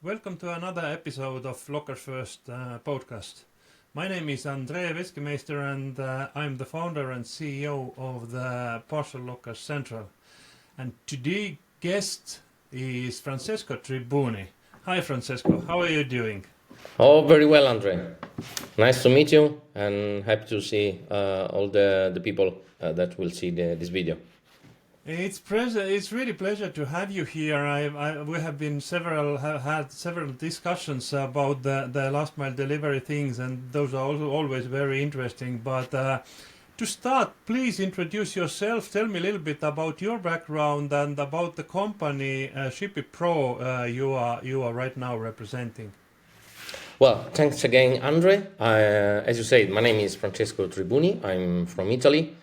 Welcome to another episode of LockersFirst podcast. My name is Andre Veskimeister and I'm the founder and CEO of the Parcel Locker Central. And today's guest is Francesco Tribuni. Hi Francesco, how are you doing? Oh, very well, Andre. Nice to meet you and happy to see all the people that will see this video. It's really pleasure to have you here. We have been had several discussions about the last mile delivery things, and those are also always very interesting. But to start, please introduce yourself. Tell me a little bit about your background and about the company ShippyPro you are right now representing. Well, thanks again, Andre. As you said, my name is Francesco Tribuni. I'm from Italy,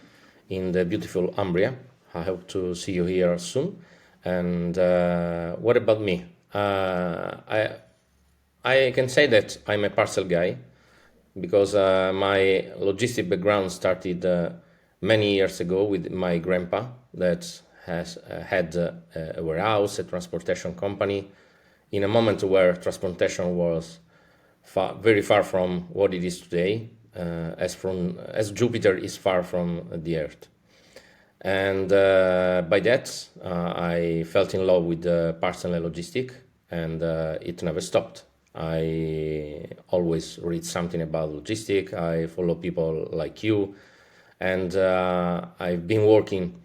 in the beautiful Umbria. I hope to see you here soon. And what about me? I can say that I'm a parcel guy because my logistic background started many years ago with my grandpa that has had a warehouse, a transportation company, in a moment where transportation was very far from what it is today, as Jupiter is far from the Earth. And by that, I fell in love with parcel and logistic, and it never stopped. I always read something about logistic. I follow people like you, and I've been working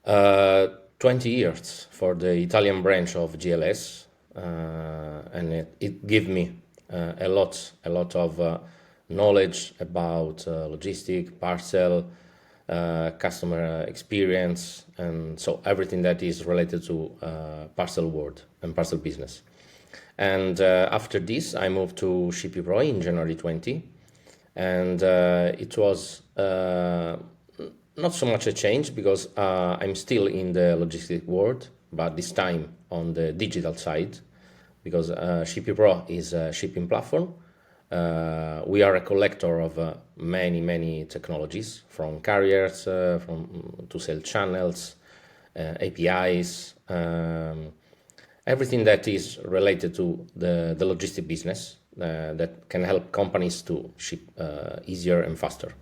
20 years for the Italian branch of GLS, and it gave me a lot of knowledge about logistic, parcel, customer experience, and so everything that is related to parcel world and parcel business. And after this, I moved to ShippyPro in January 20, and it was not so much a change because I'm still in the logistic world, but this time on the digital side, because ShippyPro is a shipping platform. We are a collector of many technologies, from carriers, to sales channels, APIs, everything that is related to the logistic business that can help companies to ship easier and faster.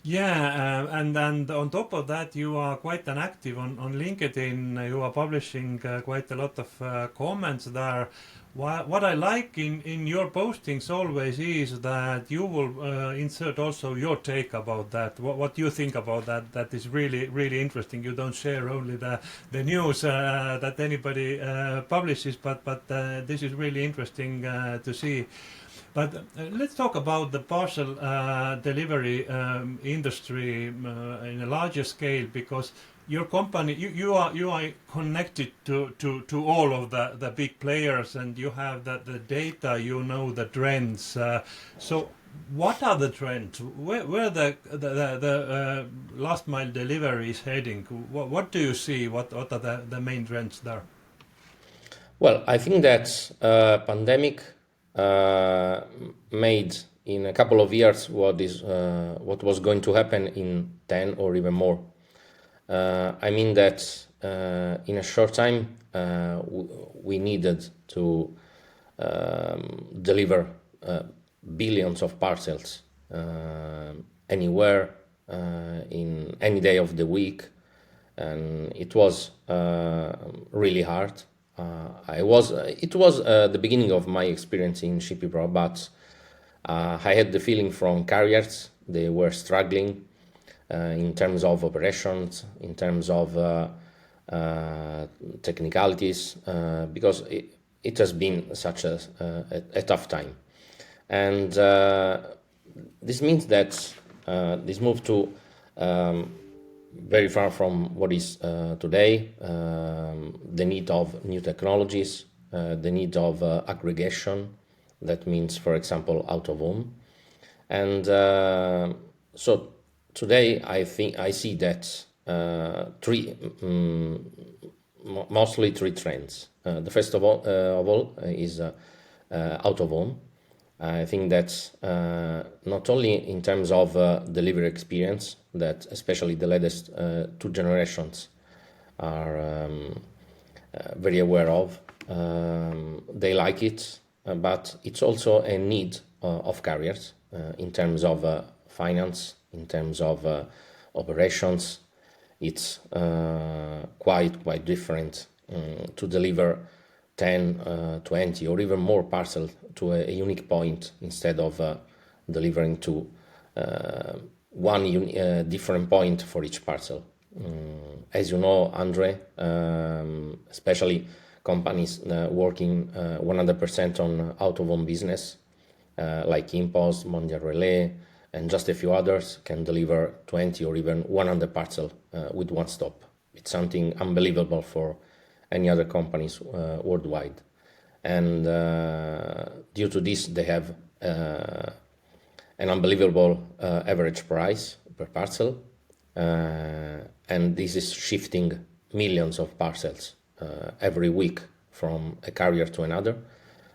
Yeah, and on top of that, you are quite an active on LinkedIn. You are publishing quite a lot of comments there. What I like in your postings always is that you will insert also your take about that. What you think about that? That is really interesting. You don't share only the news that anybody publishes, but this is really interesting to see. But let's talk about the parcel delivery industry in a larger scale, because your company, you are connected to all of the big players, and you have the data, you know the trends. So what are the trends? Where the last mile delivery is heading? What do you see? What are the main trends there? Well, I think that pandemic made in a couple of years what was going to happen in 10 or even more. I mean that in a short time we needed to deliver billions of parcels anywhere in any day of the week, and it was really hard. It was the beginning of my experience in ShippyPro, but I had the feeling from carriers they were struggling in terms of operations, in terms of technicalities, because it has been such a tough time. And this means that this move to very far from what is today, the need of new technologies, the need of aggregation. That means, for example, out of home. And so today I see that mostly three trends. The first of all is out of home. I think that not only in terms of delivery experience, that especially the latest two generations are very aware of. They like it, but it's also a need of carriers in terms of finance, in terms of operations. It's quite different to deliver 10, 20 or even more parcel to a unique point instead of delivering to one different point for each parcel. As you know, Andre, especially companies working 100% on out-of-home business, like Impost, Mondial Relay, and just a few others, can deliver 20 or even 100 parcel with one stop. It's something unbelievable for any other companies worldwide. And due to this, they have an unbelievable average price per parcel. And this is shifting millions of parcels every week from a carrier to another.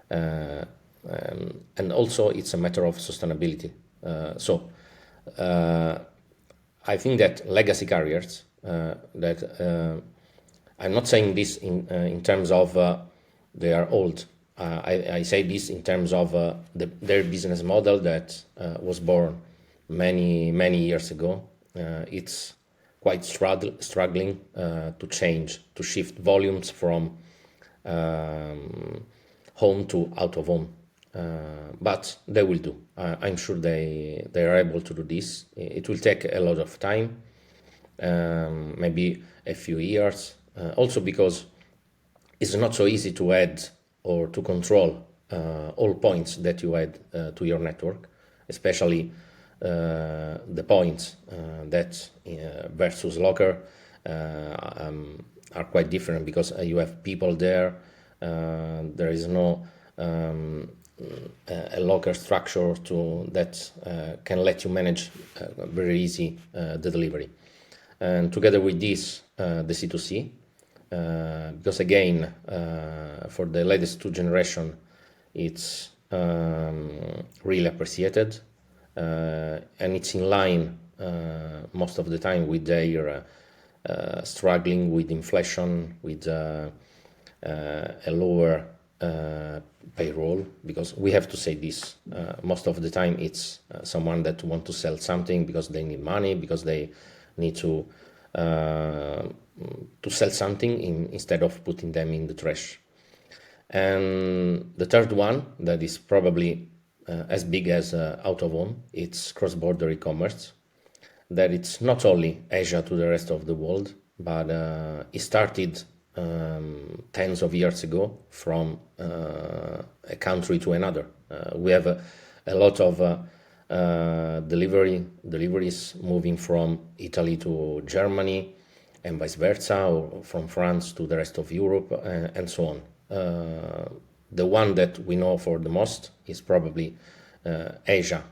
And also it's a matter of sustainability. So I think that legacy carriers, I'm not saying this in terms of they are old. I say this in terms of their business model that was born many years ago. It's quite struggling to change, to shift volumes from home to out of home. But they will do. I'm sure they are able to do this. It will take a lot of time, maybe a few years. Also because it's not so easy to add or to control all points that you add to your network, especially the points that versus locker are quite different because you have people there. There is no a locker structure that can let you manage very easy the delivery. And together with this, the C2C, because again, for the latest two generation, it's really appreciated, and it's in line most of the time with their struggling with inflation, with a lower payroll, because we have to say this, most of the time it's someone that want to sell something because they need money, because they need to sell something instead of putting them in the trash. And the third one that is probably as big as out of home, it's cross-border e-commerce, that it's not only Asia to the rest of the world, but it started tens of years ago from a country to another. We have a lot of deliveries moving from Italy to Germany and vice versa, or from France to the rest of Europe, and so on. The one that we know for the most is probably Asia,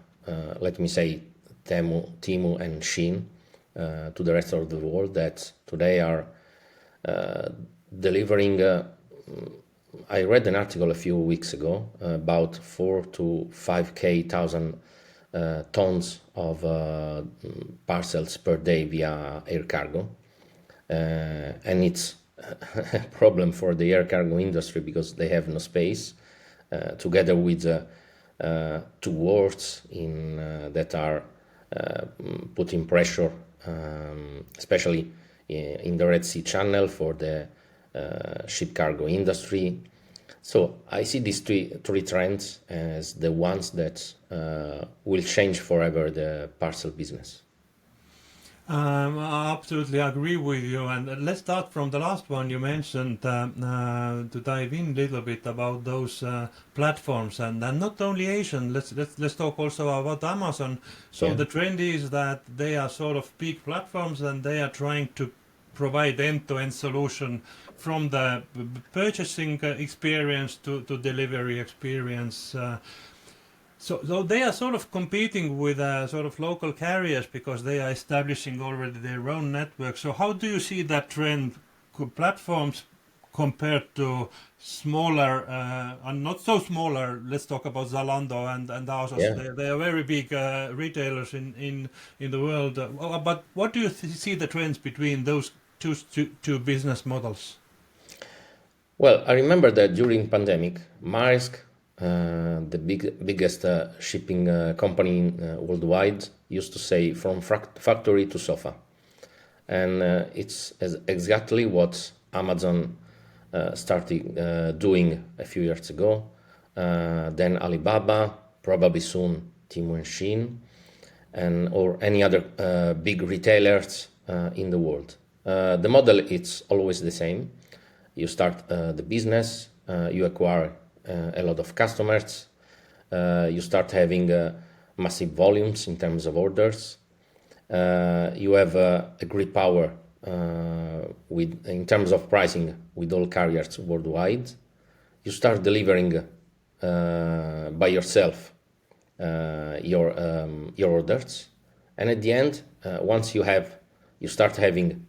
let me say Temu and Shein, to the rest of the world, that today are delivering. I read an article a few weeks ago about 4,000 to 5,000 tons of parcels per day via air cargo, and it's a problem for the air cargo industry because they have no space, together with two wars that are putting pressure, especially in the Red Sea Channel for the ship cargo industry. So I see these three trends as the ones that will change forever the parcel business. I absolutely agree with you. And let's start from the last one you mentioned, to dive in a little bit about those platforms, and not only Asian. Let's talk also about Amazon. So the trend is that they are sort of big platforms, and they are trying to provide end-to-end solution from the purchasing experience to delivery experience. So they are sort of competing with sort of local carriers because they are establishing already their own network. So how do you see that trend? Platforms compared to smaller and not so smaller? Let's talk about Zalando and Asos. Yeah. They are very big retailers in the world. But what do you see the trends between those two business models? Well, I remember that during pandemic, Maersk, the biggest shipping company worldwide, used to say from factory to sofa, and it's exactly what Amazon started doing a few years ago. Then Alibaba, probably soon Temu and Shein, and or any other big retailers in the world. The model it's always the same. You start the business, you acquire a lot of customers, you start having massive volumes in terms of orders. You have a great power in terms of pricing with all carriers worldwide. You start delivering by yourself your orders, and at the end, once you start having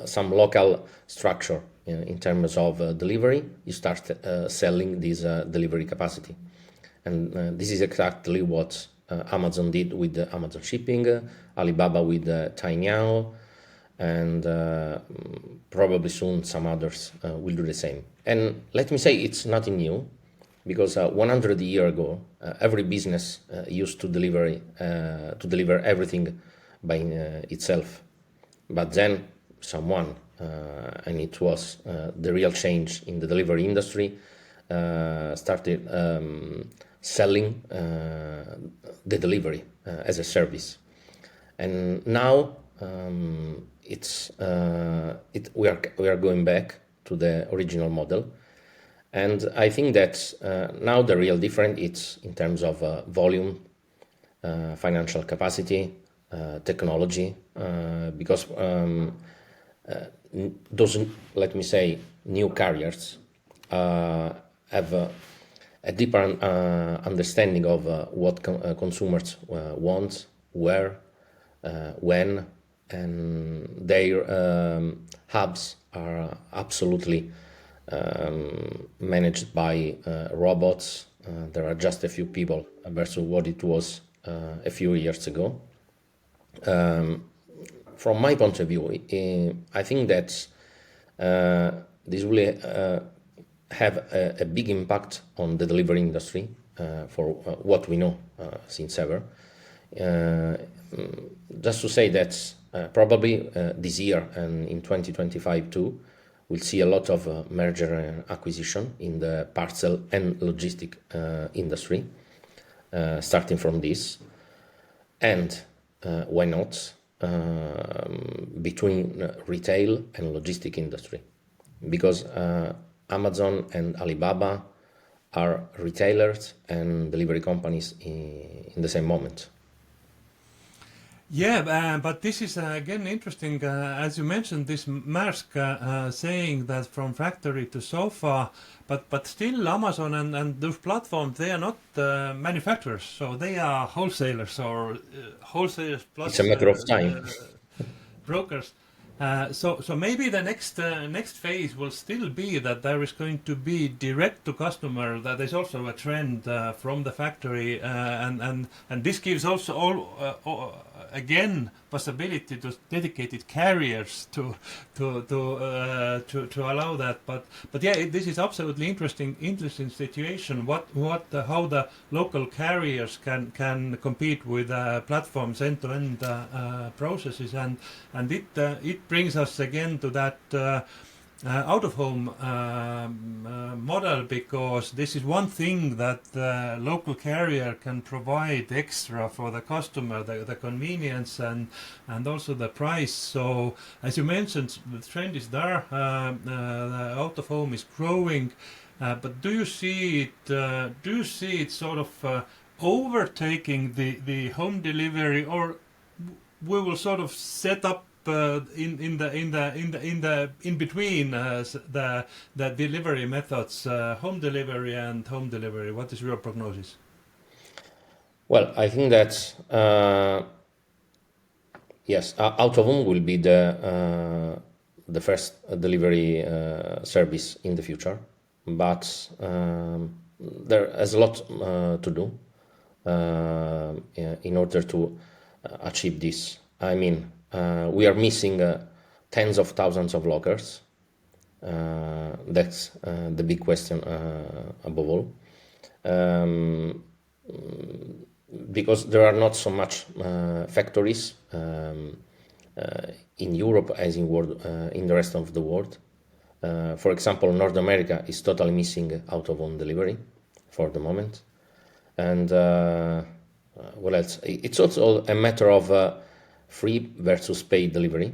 some local structure in terms of delivery, you start selling this delivery capacity, and this is exactly what Amazon did with Amazon Shipping, Alibaba with Tainiao, and probably soon some others will do the same. And let me say, it's nothing new, because 100 years ago, every business used to deliver everything by itself. But then someone, and it was the real change in the delivery industry, started selling the delivery as a service. And now we are going back to the original model. And I think that now the real difference is in terms of volume, financial capacity, technology, because those, let me say, new carriers have a deeper understanding of what consumers want, where, when, and their hubs are absolutely managed by robots. There are just a few people versus what it was a few years ago. From my point of view, I think that this will have a big impact on the delivery industry for what we know since ever. Just to say that probably this year and in 2025 too, we'll see a lot of merger and acquisition in the parcel and logistic industry, starting from this. And why not between retail and logistic industry? Because Amazon and Alibaba are retailers and delivery companies in the same moment. Yeah, but this is again interesting, as you mentioned, this Maersk saying that from factory to sofa, but still Amazon and those platforms, they are not manufacturers, so they are wholesalers or wholesalers plus It's a matter of time. brokers. So maybe the next phase will still be that there is going to be direct to customer. That is also a trend from the factory, and this gives also again possibility to dedicated carriers to allow that. But yeah, this is absolutely interesting situation. How the local carriers can compete with platforms end-to-end processes, and it brings us again to that out-of-home model, because this is one thing that the local carrier can provide extra for the customer, the convenience and also the price. So as you mentioned, the trend is there, the out-of-home is growing, but do you see it sort of overtaking the home delivery, or we will sort of set up in between the delivery methods, home delivery and home delivery? What is your prognosis? Well, I think that yes, out of home will be the first delivery service in the future, but there is a lot to do in order to achieve this. I mean, we are missing tens of thousands of lockers, That's the big question above all. Because there are not so much factories in Europe as in the rest of the world. For example, North America is totally missing out-of-home delivery for the moment. And what else? It's also a matter of free versus paid delivery,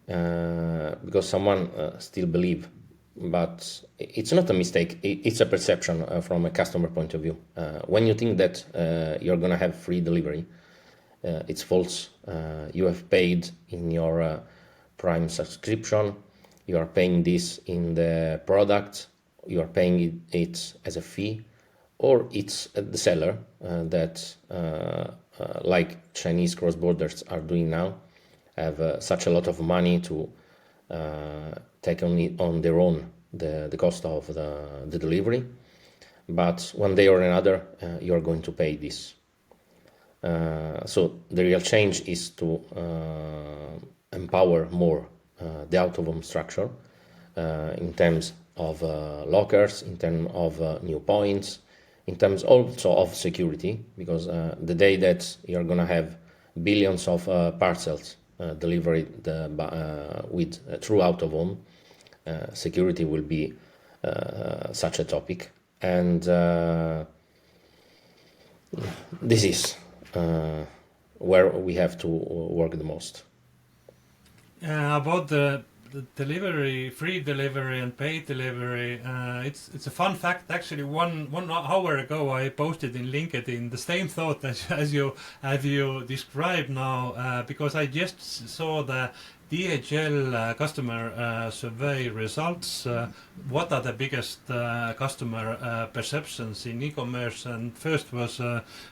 because someone still believe, but it's not a mistake. It's a perception from a customer point of view. When you think that you're gonna have free delivery, it's false. You have paid in your Prime subscription. You are paying this in the product. You are paying it as a fee, or it's the seller that, like Chinese cross borders are doing now, have such a lot of money to take on their own the cost of the delivery. But one day or another, you are going to pay this. So the real change is to empower more the out-of-home structure in terms of lockers, in terms of new points, in terms also of security, because the day that you're going to have billions of parcels delivered with through out-of-home, security will be such a topic. And this is where we have to work the most. About the delivery, free delivery and paid delivery, it's a fun fact. Actually, one hour ago, I posted in LinkedIn the same thought as you described now, because I just saw the DHL customer survey results. What are the biggest customer perceptions in e-commerce? And first was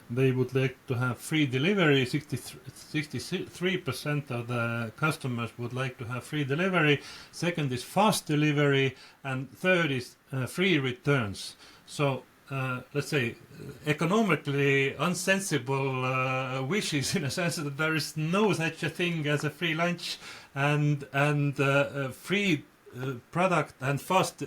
they would like to have free delivery. 63% of the customers would like to have free delivery. Second is fast delivery, and third is free returns. So let's say economically unsensible wishes, in a sense that there is no such a thing as a free lunch and free product and fast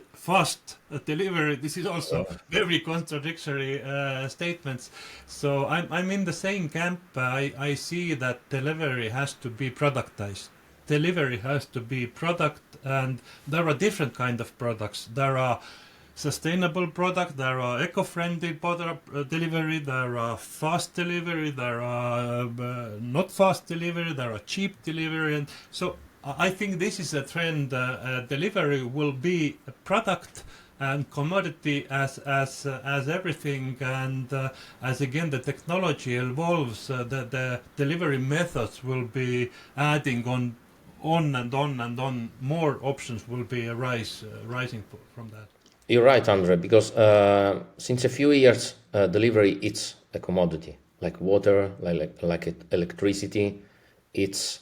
delivery. This is also very contradictory statements. So I'm in the same camp. I see that delivery has to be productized. Delivery has to be product, and there are different kind of products. There are sustainable product, there are eco-friendly delivery, there are fast delivery, there are not fast delivery, there are cheap delivery, and so I think this is a trend. Delivery will be a product and commodity as everything, and as again the technology evolves, the delivery methods will be adding on and on. More options will be rising from that. You're right, Andre, because since a few years, delivery it's a commodity, like water, like electricity. It's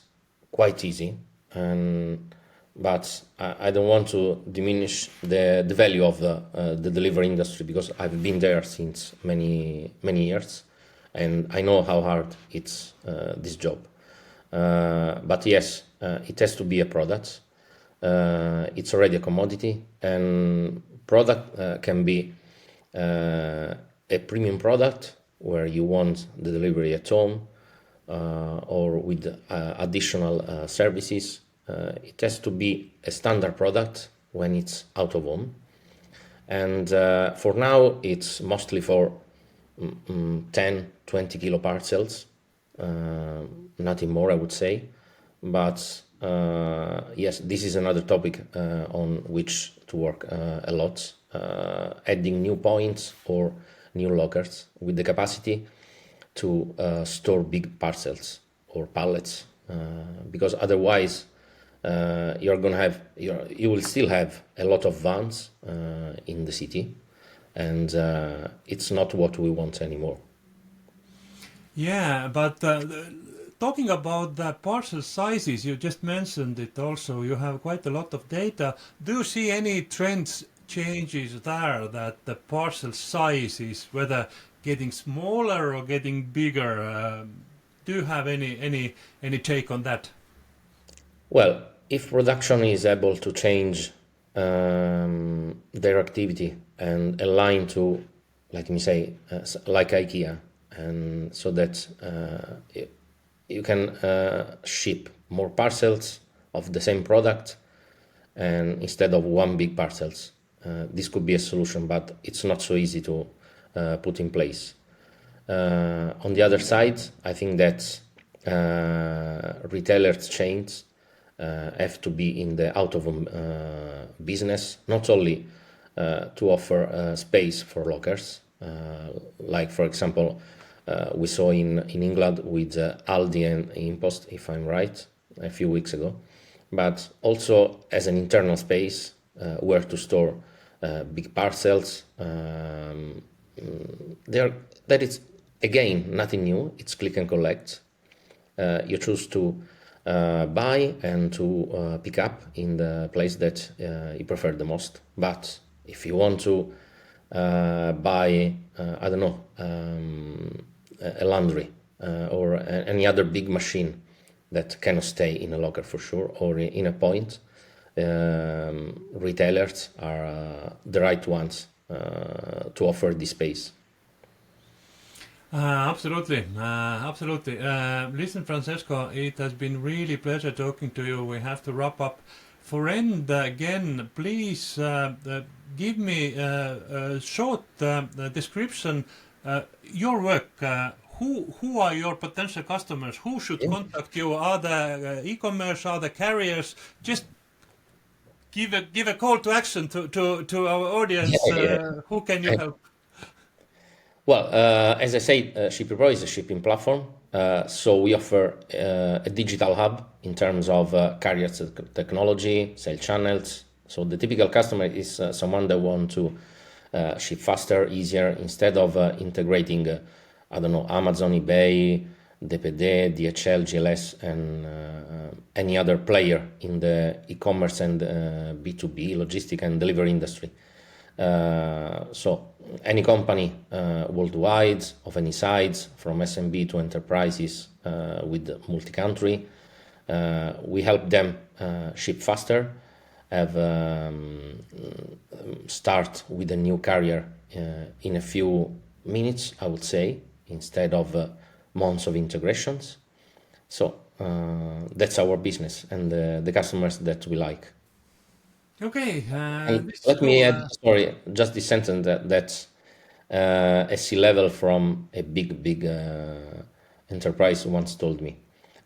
quite easy, but I don't want to diminish the value of the delivery industry, because I've been there since many years, and I know how hard it's this job. But yes, it has to be a product. It's already a commodity, and product can be a premium product where you want the delivery at home or with additional services. It has to be a standard product when it's out of home. And for now, it's mostly for 10, 20 kilo parcels, nothing more, I would say. But yes, this is another topic on which to work a lot, adding new points or new lockers with the capacity to store big parcels or pallets, because otherwise you will still have a lot of vans in the city, and it's not what we want anymore. Yeah, but talking about the parcel sizes, you just mentioned it also. You have quite a lot of data. Do you see any trends, changes there, that the parcel size is whether getting smaller or getting bigger? Do you have any take on that? Well, if production is able to change their activity and align to, let me say, like IKEA, and so that you can ship more parcels of the same product, and instead of one big parcels. This could be a solution, but it's not so easy to put in place. On the other side, I think that retailers chains have to be in the out-of-home business, not only to offer space for lockers, like for example we saw in England with Aldi and Impost, if I'm right, a few weeks ago, but also as an internal space where to store big parcels. That is again nothing new. It's click and collect. You choose to buy and to pick up in the place that you prefer the most. But if you want to buy, I don't know, a laundry or any other big machine that cannot stay in a locker for sure, or in a point, retailers are the right ones to offer this space. Absolutely. Listen, Francesco, it has been really pleasure talking to you. We have to wrap up. For end again, please give me a short description. Your work. Who are your potential customers? Who should contact you? Are the e-commerce? Are the carriers? Just give a call to action to our audience. Who can you help? Well, as I said, ShippyPro is a shipping platform. So we offer a digital hub in terms of carrier technology, sales channels. So the typical customer is someone that wants to ship faster, easier, instead of integrating, I don't know, Amazon, eBay, DPD, DHL, GLS, and any other player in the e-commerce and B2B, logistic and delivery industry. So any company worldwide of any size, from SMB to enterprises with multi-country, we help them ship faster, have start with a new carrier in a few minutes, I would say, instead of months of integrations. So that's our business and the customers that we like. Okay. Let me add, sorry, just this sentence that's a C-level from a big enterprise once told me,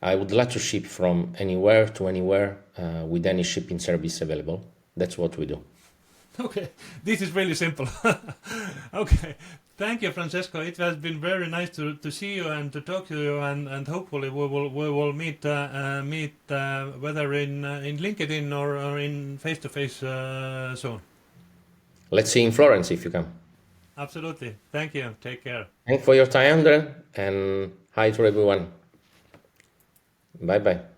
I would like to ship from anywhere to anywhere with any shipping service available. That's what we do. Okay, this is really simple. Okay, thank you, Francesco. It has been very nice to see you and to talk to you, and hopefully we will meet whether in LinkedIn or in face-to-face soon. Let's see in Florence if you come. Absolutely. Thank you. Take care. Thanks for your time, Andre, and hi to everyone. Bye-bye.